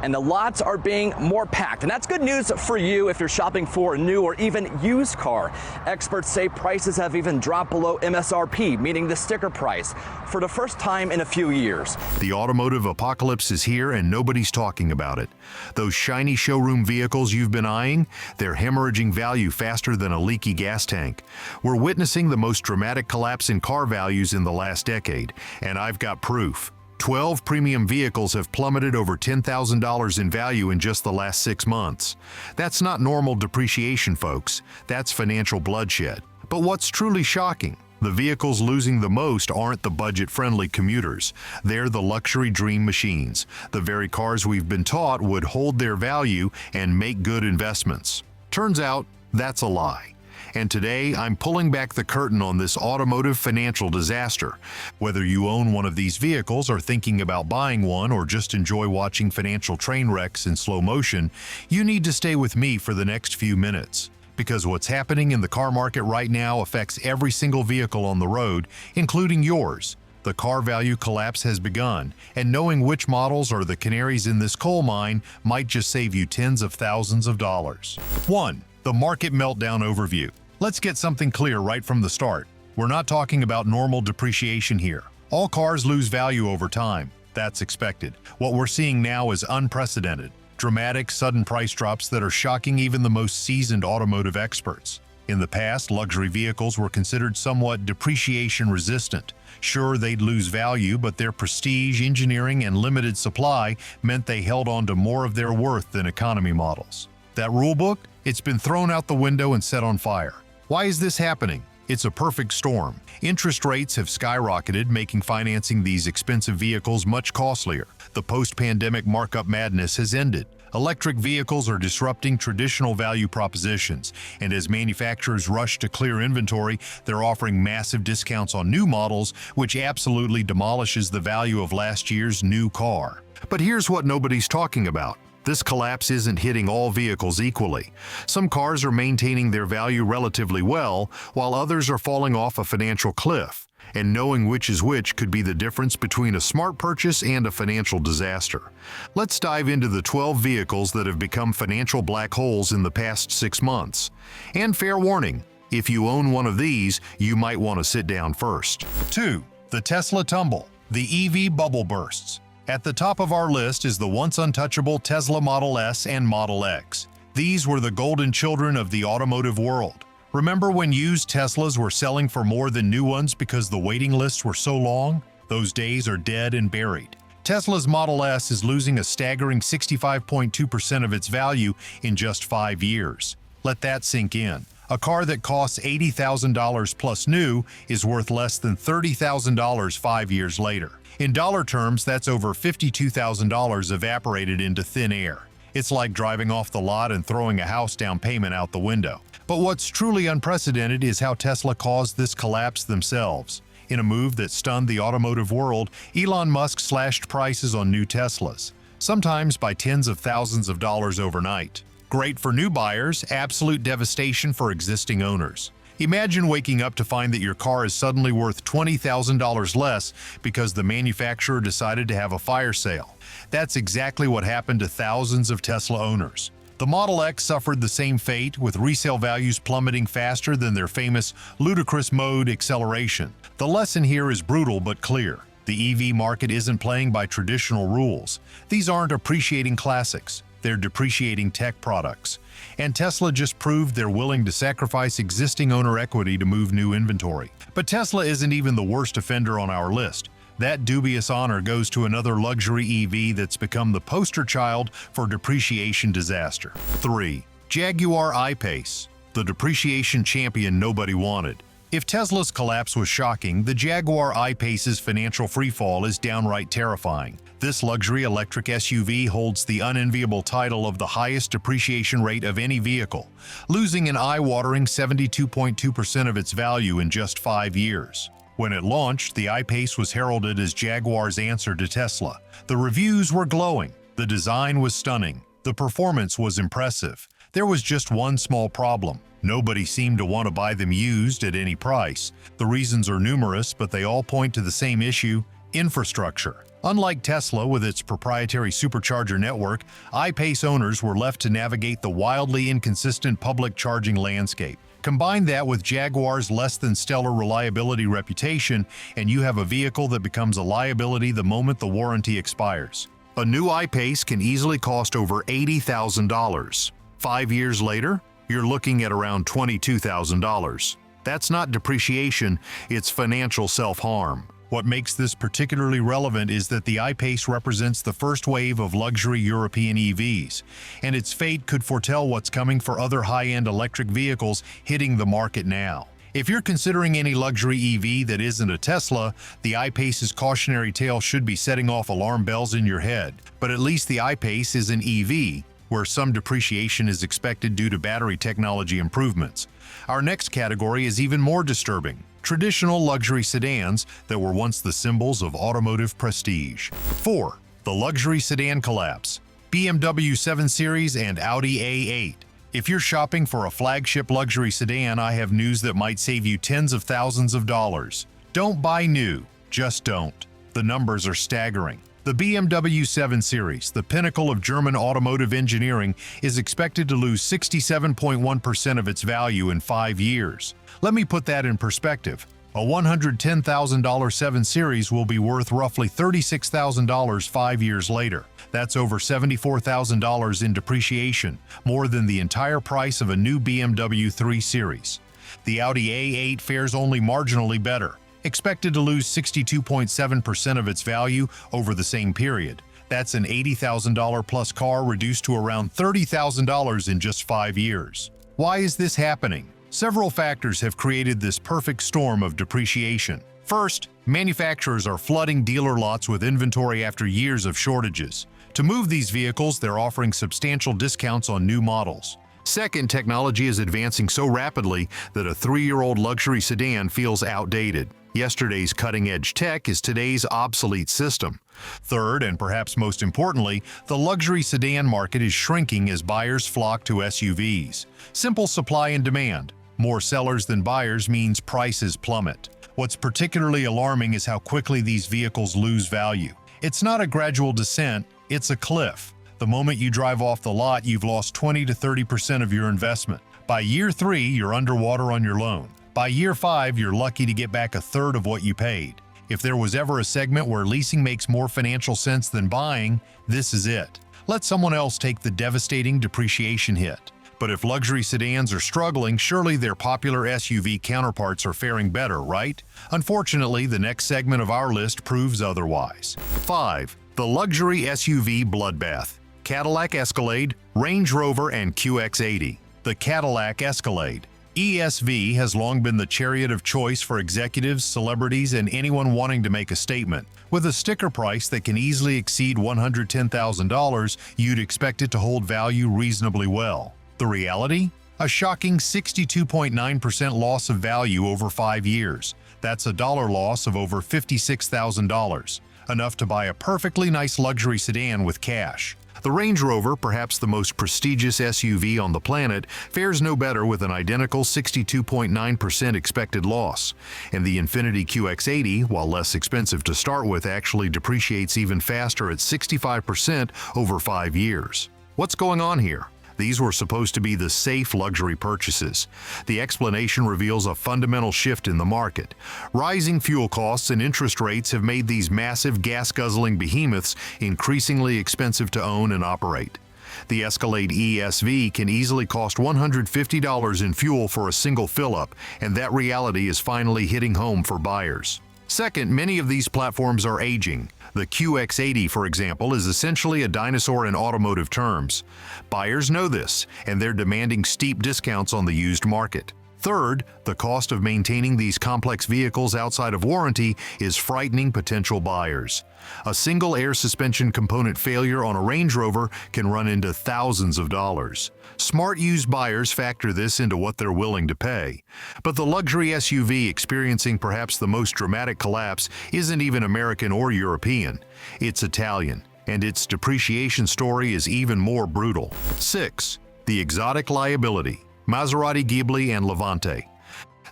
and the lots are being more packed. And that's good news for you if you're shopping for a new or even used car. Experts say prices have even dropped below MSRP, meaning the sticker price, for the first time in a few years. The automotive apocalypse is here and nobody's talking about it. Those shiny showroom vehicles you've been eyeing, they're hemorrhaging value faster than a leaky gas tank. We're witnessing the most dramatic collapse in car values in the last decade, and I've got proof. 12 premium vehicles have plummeted over $10,000 in value in just the last 6 months. That's not normal depreciation, folks. That's financial bloodshed. But what's truly shocking? The vehicles losing the most aren't the budget-friendly commuters. They're the luxury dream machines, the very cars we've been taught would hold their value and make good investments. Turns out, that's a lie. And today, I'm pulling back the curtain on this automotive financial disaster. Whether you own one of these vehicles, are thinking about buying one, or just enjoy watching financial train wrecks in slow motion, you need to stay with me for the next few minutes. Because what's happening in the car market right now affects every single vehicle on the road, including yours. The car value collapse has begun, and knowing which models are the canaries in this coal mine might just save you tens of thousands of dollars. 1. The market meltdown overview. Let's get something clear right from the start. We're not talking about normal depreciation here. All cars lose value over time. That's expected. What we're seeing now is unprecedented. Dramatic, sudden price drops that are shocking even the most seasoned automotive experts. In the past, luxury vehicles were considered somewhat depreciation resistant. Sure, they'd lose value, but their prestige, engineering, and limited supply meant they held on to more of their worth than economy models. That rulebook? It's been thrown out the window and set on fire. Why is this happening? It's a perfect storm. Interest rates have skyrocketed, making financing these expensive vehicles much costlier. The post-pandemic markup madness has ended. Electric vehicles are disrupting traditional value propositions, and as manufacturers rush to clear inventory, they're offering massive discounts on new models, which absolutely demolishes the value of last year's new car. But here's what nobody's talking about. This collapse isn't hitting all vehicles equally. Some cars are maintaining their value relatively well, while others are falling off a financial cliff. And knowing which is which could be the difference between a smart purchase and a financial disaster. Let's dive into the 12 vehicles that have become financial black holes in the past 6 months. And fair warning, if you own one of these, you might want to sit down first. 2. The Tesla tumble. The EV bubble bursts. At the top of our list is the once untouchable Tesla Model S and Model X. These were the golden children of the automotive world. Remember when used Teslas were selling for more than new ones because the waiting lists were so long? Those days are dead and buried. Tesla's Model S is losing a staggering 65.2% of its value in just 5 years. Let that sink in. A car that costs $80,000 plus new is worth less than $30,000 5 years later. In dollar terms, that's over $52,000 evaporated into thin air. It's like driving off the lot and throwing a house down payment out the window. But what's truly unprecedented is how Tesla caused this collapse themselves. In a move that stunned the automotive world, Elon Musk slashed prices on new Teslas, sometimes by tens of thousands of dollars overnight. Great for new buyers, absolute devastation for existing owners. Imagine waking up to find that your car is suddenly worth $20,000 less because the manufacturer decided to have a fire sale. That's exactly what happened to thousands of Tesla owners. The Model X suffered the same fate, with resale values plummeting faster than their famous ludicrous mode acceleration. The lesson here is brutal but clear. The EV market isn't playing by traditional rules. These aren't appreciating classics. They're depreciating tech products. And Tesla just proved they're willing to sacrifice existing owner equity to move new inventory. But Tesla isn't even the worst offender on our list. That dubious honor goes to another luxury EV that's become the poster child for depreciation disaster. 3. Jaguar I-Pace, the depreciation champion nobody wanted. If Tesla's collapse was shocking, the Jaguar I-Pace's financial freefall is downright terrifying. This luxury electric SUV holds the unenviable title of the highest depreciation rate of any vehicle, losing an eye-watering 72.2% of its value in just 5 years. When it launched, the I-Pace was heralded as Jaguar's answer to Tesla. The reviews were glowing, the design was stunning, the performance was impressive. There was just one small problem. Nobody seemed to want to buy them used at any price. The reasons are numerous, but they all point to the same issue: infrastructure. Unlike Tesla with its proprietary supercharger network, I-Pace owners were left to navigate the wildly inconsistent public charging landscape. Combine that with Jaguar's less-than-stellar reliability reputation, and you have a vehicle that becomes a liability the moment the warranty expires. A new I-Pace can easily cost over $80,000. 5 years later, you're looking at around $22,000. That's not depreciation, it's financial self-harm. What makes this particularly relevant is that the I-Pace represents the first wave of luxury European EVs, and its fate could foretell what's coming for other high-end electric vehicles hitting the market now. If you're considering any luxury EV that isn't a Tesla, the I-Pace's cautionary tale should be setting off alarm bells in your head. But at least the I-Pace is an EV, where some depreciation is expected due to battery technology improvements. Our next category is even more disturbing: traditional luxury sedans that were once the symbols of automotive prestige. 4. The luxury sedan collapse. BMW 7 Series and Audi A8. If you're shopping for a flagship luxury sedan, I have news that might save you tens of thousands of dollars. Don't buy new, just don't. The numbers are staggering. The BMW 7 Series, the pinnacle of German automotive engineering, is expected to lose 67.1% of its value in 5 years. Let me put that in perspective. A $110,000 7 Series will be worth roughly $36,000 5 years later. That's over $74,000 in depreciation, more than the entire price of a new BMW 3 Series. The Audi A8 fares only marginally better, expected to lose 62.7% of its value over the same period. That's an $80,000 plus car reduced to around $30,000 in just 5 years. Why is this happening? Several factors have created this perfect storm of depreciation. First, manufacturers are flooding dealer lots with inventory after years of shortages. To move these vehicles, they're offering substantial discounts on new models. Second, technology is advancing so rapidly that a 3-year-old luxury sedan feels outdated. Yesterday's cutting-edge tech is today's obsolete system. Third, and perhaps most importantly, the luxury sedan market is shrinking as buyers flock to SUVs. Simple supply and demand. More sellers than buyers means prices plummet. What's particularly alarming is how quickly these vehicles lose value. It's not a gradual descent, it's a cliff. The moment you drive off the lot, you've lost 20 to 30% of your investment. By year 3, you're underwater on your loan. By year 5, you're lucky to get back a third of what you paid. If there was ever a segment where leasing makes more financial sense than buying, this is it. Let someone else take the devastating depreciation hit. But if luxury sedans are struggling, surely their popular SUV counterparts are faring better, right? Unfortunately, the next segment of our list proves otherwise. 5. The luxury SUV bloodbath. Cadillac Escalade, Range Rover, and QX80. The Cadillac Escalade. ESV has long been the chariot of choice for executives, celebrities, and anyone wanting to make a statement. With a sticker price that can easily exceed $110,000, you'd expect it to hold value reasonably well. The reality? A shocking 62.9% loss of value over 5 years. That's a dollar loss of over $56,000, enough to buy a perfectly nice luxury sedan with cash. The Range Rover, perhaps the most prestigious SUV on the planet, fares no better with an identical 62.9% expected loss. And the Infiniti QX80, while less expensive to start with, actually depreciates even faster at 65% over 5 years. What's going on here? These were supposed to be the safe luxury purchases. The explanation reveals a fundamental shift in the market. Rising fuel costs and interest rates have made these massive gas-guzzling behemoths increasingly expensive to own and operate. The Escalade ESV can easily cost $150 in fuel for a single fill-up, and that reality is finally hitting home for buyers. Second, many of these platforms are aging. The QX80, for example, is essentially a dinosaur in automotive terms. Buyers know this, and they're demanding steep discounts on the used market. Third, the cost of maintaining these complex vehicles outside of warranty is frightening potential buyers. A single air suspension component failure on a Range Rover can run into thousands of dollars. Smart used buyers factor this into what they're willing to pay. But the luxury SUV experiencing perhaps the most dramatic collapse isn't even American or European. It's Italian, and its depreciation story is even more brutal. 6. The exotic liability. Maserati Ghibli and Levante.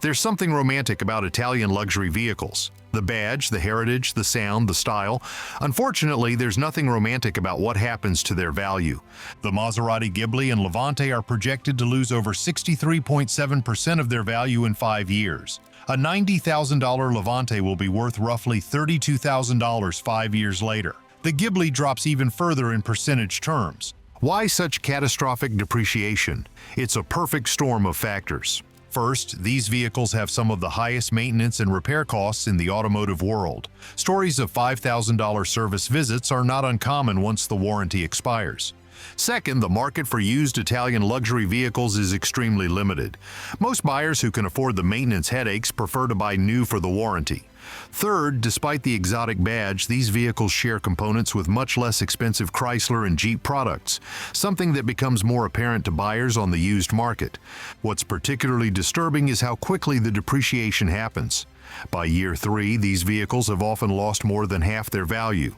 There's something romantic about Italian luxury vehicles. The badge, the heritage, the sound, the style. Unfortunately, there's nothing romantic about what happens to their value. The Maserati Ghibli and Levante are projected to lose over 63.7% of their value in 5 years. A $90,000 Levante will be worth roughly $32,000 5 years later. The Ghibli drops even further in percentage terms. Why such catastrophic depreciation? It's a perfect storm of factors. First, these vehicles have some of the highest maintenance and repair costs in the automotive world. Stories of $5,000 service visits are not uncommon once the warranty expires. Second, the market for used Italian luxury vehicles is extremely limited. Most buyers who can afford the maintenance headaches prefer to buy new for the warranty. Third, despite the exotic badge, these vehicles share components with much less expensive Chrysler and Jeep products, something that becomes more apparent to buyers on the used market. What's particularly disturbing is how quickly the depreciation happens. By year 3, these vehicles have often lost more than half their value.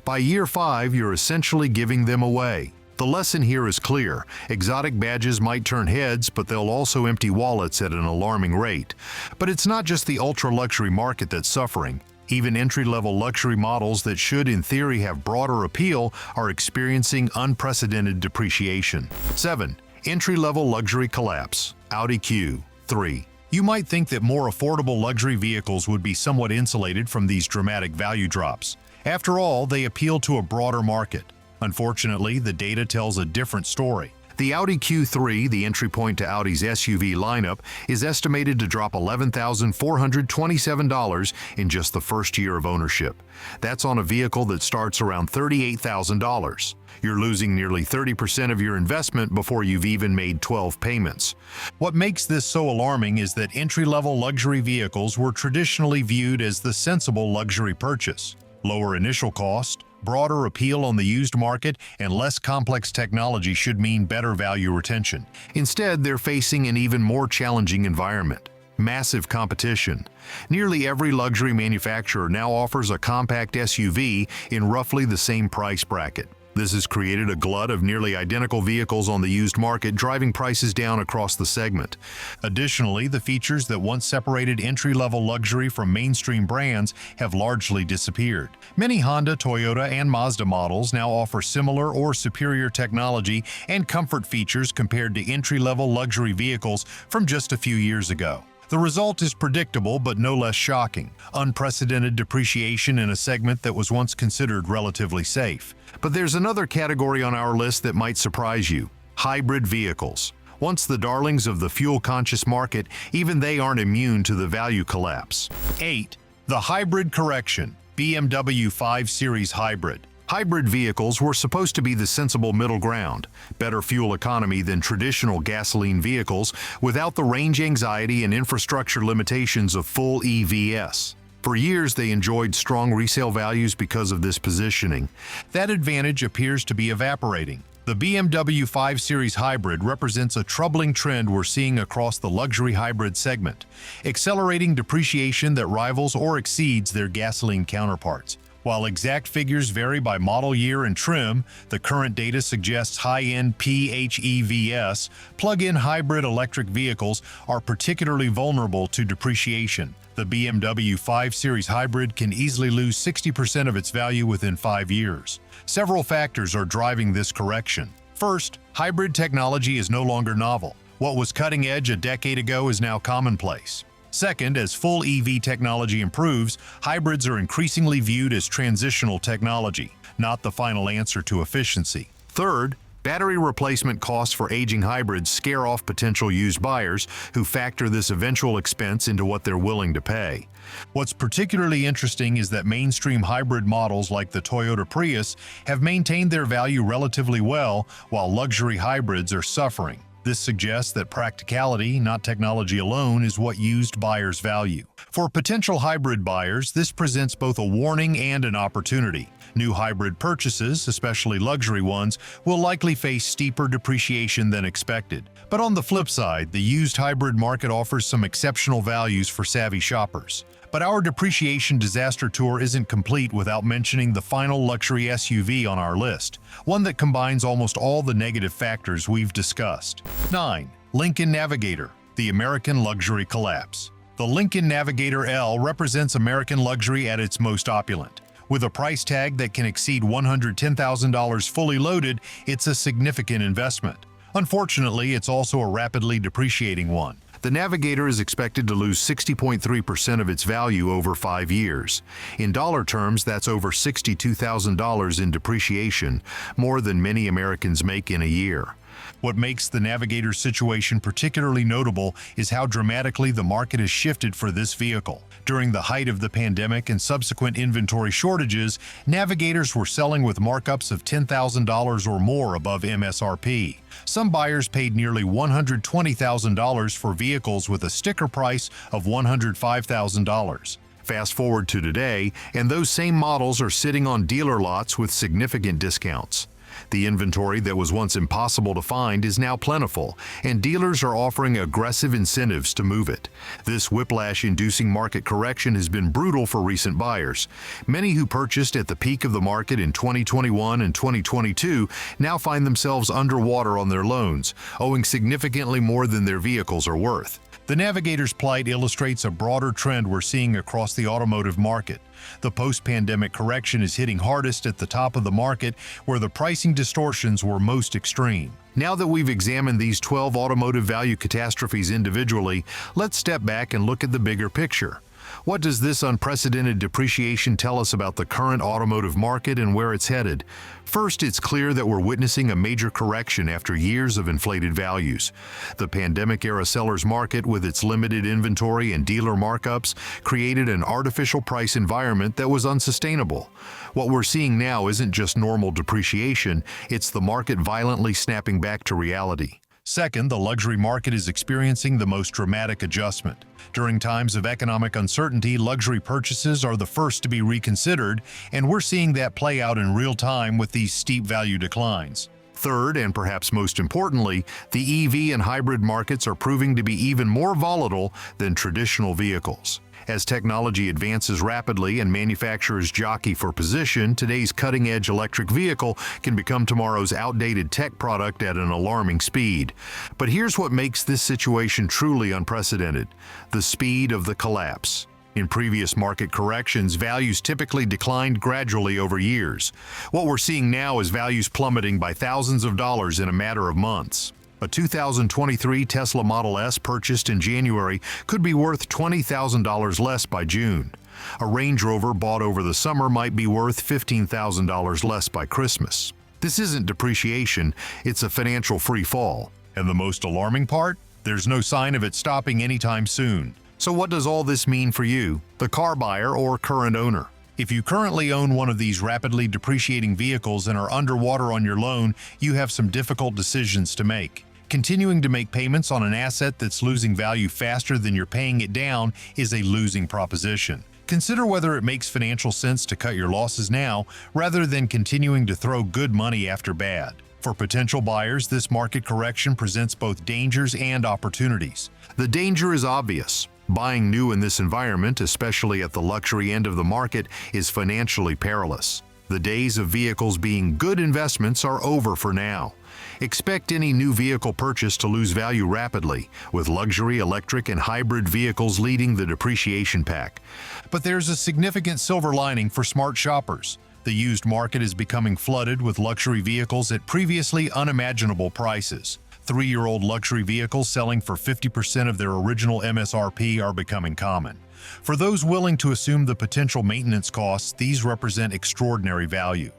By year 5, you're essentially giving them away. The lesson here is clear. Exotic badges might turn heads, but they'll also empty wallets at an alarming rate. But it's not just the ultra-luxury market that's suffering. Even entry-level luxury models that should, in theory, have broader appeal are experiencing unprecedented depreciation. 7. Entry-level luxury collapse. Audi Q3. You might think that more affordable luxury vehicles would be somewhat insulated from these dramatic value drops. After all, they appeal to a broader market. Unfortunately, the data tells a different story. The Audi Q3, the entry point to Audi's SUV lineup, is estimated to drop $11,427 in just the first year of ownership. That's on a vehicle that starts around $38,000. You're losing nearly 30% of your investment before you've even made 12 payments. What makes this so alarming is that entry-level luxury vehicles were traditionally viewed as the sensible luxury purchase. Lower initial cost, broader appeal on the used market, and less complex technology should mean better value retention. Instead, they're facing an even more challenging environment. Massive competition. Nearly every luxury manufacturer now offers a compact SUV in roughly the same price bracket. This has created a glut of nearly identical vehicles on the used market, driving prices down across the segment. Additionally, the features that once separated entry-level luxury from mainstream brands have largely disappeared. Many Honda, Toyota, and Mazda models now offer similar or superior technology and comfort features compared to entry-level luxury vehicles from just a few years ago. The result is predictable but no less shocking: unprecedented depreciation in a segment that was once considered relatively safe. But there's another category on our list that might surprise you: hybrid vehicles. Once the darlings of the fuel-conscious market, even they aren't immune to the value collapse. 8. The hybrid correction. BMW 5 Series Hybrid. Hybrid vehicles were supposed to be the sensible middle ground, better fuel economy than traditional gasoline vehicles without the range anxiety and infrastructure limitations of full EVs. For years, they enjoyed strong resale values because of this positioning. That advantage appears to be evaporating. The BMW 5 Series Hybrid represents a troubling trend we're seeing across the luxury hybrid segment, accelerating depreciation that rivals or exceeds their gasoline counterparts. While exact figures vary by model year and trim, the current data suggests high-end PHEVs, plug-in hybrid electric vehicles, are particularly vulnerable to depreciation. The BMW 5 Series Hybrid can easily lose 60% of its value within 5 years. Several factors are driving this correction. First, hybrid technology is no longer novel. What was cutting edge a decade ago is now commonplace. Second, as full EV technology improves, hybrids are increasingly viewed as transitional technology, not the final answer to efficiency. Third, battery replacement costs for aging hybrids scare off potential used buyers who factor this eventual expense into what they're willing to pay. What's particularly interesting is that mainstream hybrid models like the Toyota Prius have maintained their value relatively well, while luxury hybrids are suffering. This suggests that practicality, not technology alone, is what used buyers value. For potential hybrid buyers, this presents both a warning and an opportunity. New hybrid purchases, especially luxury ones, will likely face steeper depreciation than expected. But on the flip side, the used hybrid market offers some exceptional values for savvy shoppers. But our depreciation disaster tour isn't complete without mentioning the final luxury SUV on our list, one that combines almost all the negative factors we've discussed. 9. Lincoln Navigator, the American luxury collapse. The Lincoln Navigator L represents American luxury at its most opulent. With a price tag that can exceed $110,000 fully loaded, it's a significant investment. Unfortunately, it's also a rapidly depreciating one. The Navigator is expected to lose 60.3% of its value over 5 years. In dollar terms, that's over $62,000 in depreciation, more than many Americans make in a year. What makes the Navigator's situation particularly notable is how dramatically the market has shifted for this vehicle. During the height of the pandemic and subsequent inventory shortages, Navigators were selling with markups of $10,000 or more above MSRP. Some buyers paid nearly $120,000 for vehicles with a sticker price of $105,000. Fast forward to today, and those same models are sitting on dealer lots with significant discounts. The inventory that was once impossible to find is now plentiful, and dealers are offering aggressive incentives to move it. This whiplash-inducing market correction has been brutal for recent buyers. Many who purchased at the peak of the market in 2021 and 2022 now find themselves underwater on their loans, owing significantly more than their vehicles are worth. The Navigator's plight illustrates a broader trend we're seeing across the automotive market. The post-pandemic correction is hitting hardest at the top of the market, where the pricing distortions were most extreme. Now that we've examined these 12 automotive value catastrophes individually, let's step back and look at the bigger picture. What does this unprecedented depreciation tell us about the current automotive market and where it's headed? First, it's clear that we're witnessing a major correction after years of inflated values. The pandemic-era seller's market, with its limited inventory and dealer markups, created an artificial price environment that was unsustainable. What we're seeing now isn't just normal depreciation, it's the market violently snapping back to reality. Second, the luxury market is experiencing the most dramatic adjustment. During times of economic uncertainty, luxury purchases are the first to be reconsidered, and we're seeing that play out in real time with these steep value declines. Third, and perhaps most importantly, the EV and hybrid markets are proving to be even more volatile than traditional vehicles. As technology advances rapidly and manufacturers jockey for position, today's cutting-edge electric vehicle can become tomorrow's outdated tech product at an alarming speed. But here's what makes this situation truly unprecedented: the speed of the collapse. In previous market corrections, values typically declined gradually over years. What we're seeing now is values plummeting by thousands of dollars in a matter of months. A 2023 Tesla Model S purchased in January could be worth $20,000 less by June. A Range Rover bought over the summer might be worth $15,000 less by Christmas. This isn't depreciation, it's a financial free fall. And the most alarming part? There's no sign of it stopping anytime soon. So what does all this mean for you, the car buyer or current owner? If you currently own one of these rapidly depreciating vehicles and are underwater on your loan, you have some difficult decisions to make. Continuing to make payments on an asset that's losing value faster than you're paying it down is a losing proposition. Consider whether it makes financial sense to cut your losses now rather than continuing to throw good money after bad. For potential buyers, this market correction presents both dangers and opportunities. The danger is obvious. Buying new in this environment, especially at the luxury end of the market, is financially perilous. The days of vehicles being good investments are over for now. Expect any new vehicle purchase to lose value rapidly, with luxury, electric, and hybrid vehicles leading the depreciation pack. But there's a significant silver lining for smart shoppers. The used market is becoming flooded with luxury vehicles at previously unimaginable prices. 3-year-old luxury vehicles selling for 50% of their original MSRP are becoming common. For those willing to assume the potential maintenance costs, these represent extraordinary value.